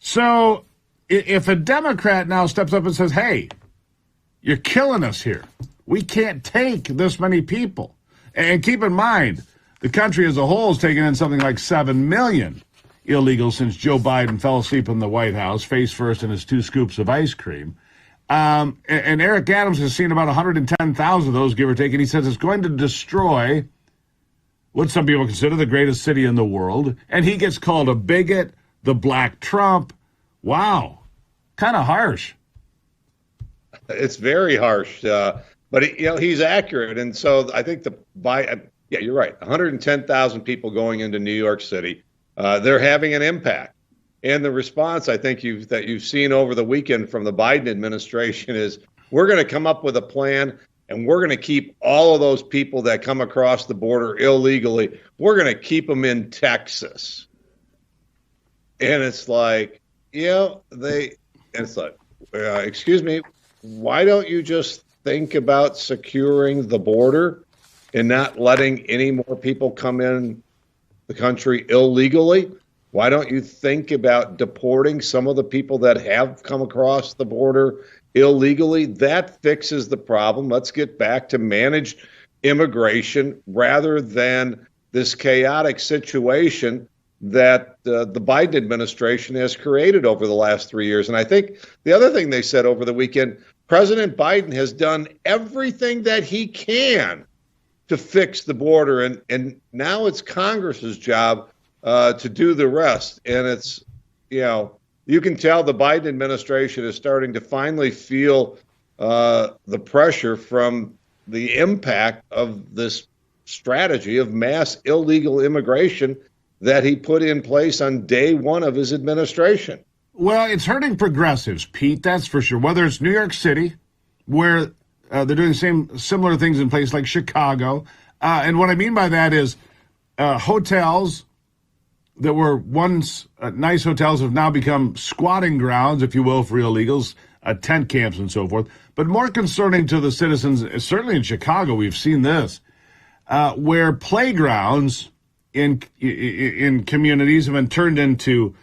So if a Democrat now steps up and says, hey, you're killing us here. We can't take this many people. And keep in mind, the country as a whole has taken in something like 7 million illegals since Joe Biden fell asleep in the White House, face first in his 2 scoops of ice cream. And Eric Adams has seen about 110,000 of those, give or take, and he says it's going to destroy what some people consider the greatest city in the world. And he gets called a bigot, the Black Trump. Wow. Kind of harsh. It's very harsh. But, he's accurate. And so I think yeah, you're right. 110,000 people going into New York City. They're having an impact. And the response I think you've seen over the weekend from the Biden administration is we're going to come up with a plan and we're going to keep all of those people that come across the border illegally. We're going to keep them in Texas. And it's like, excuse me, why don't you just think about securing the border and not letting any more people come in the country illegally? Why don't you think about deporting some of the people that have come across the border illegally? That fixes the problem. Let's get back to managed immigration rather than this chaotic situation that the Biden administration has created over the last 3 years. And I think the other thing they said over the weekend, President Biden has done everything that he can to fix the border. And now it's Congress's job to do the rest. And it's, you can tell the Biden administration is starting to finally feel the pressure from the impact of this strategy of mass illegal immigration that he put in place on day one of his administration. Well, it's hurting progressives, Pete, that's for sure. Whether it's New York City, where they're doing similar things in places like Chicago. And what I mean by that is hotels that were once nice hotels have now become squatting grounds, if you will, for illegals, tent camps and so forth. But more concerning to the citizens, certainly in Chicago, we've seen this, where playgrounds in communities have been turned into,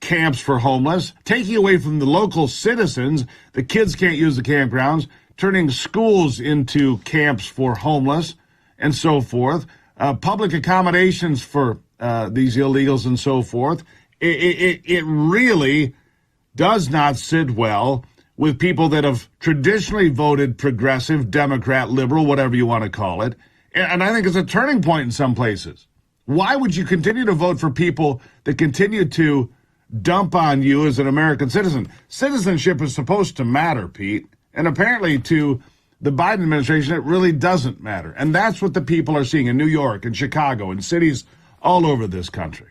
camps for homeless, taking away from the local citizens. The kids can't use the campgrounds, turning schools into camps for homeless and so forth, public accommodations for these illegals and so forth. It really does not sit well with people that have traditionally voted progressive, Democrat, liberal, whatever you want to call it. And I think it's a turning point in some places. Why would you continue to vote for people that continue to dump on you as an American citizen? Citizenship is supposed to matter, Pete. And apparently to the Biden administration, it really doesn't matter. And that's what the people are seeing in New York and Chicago and cities all over this country.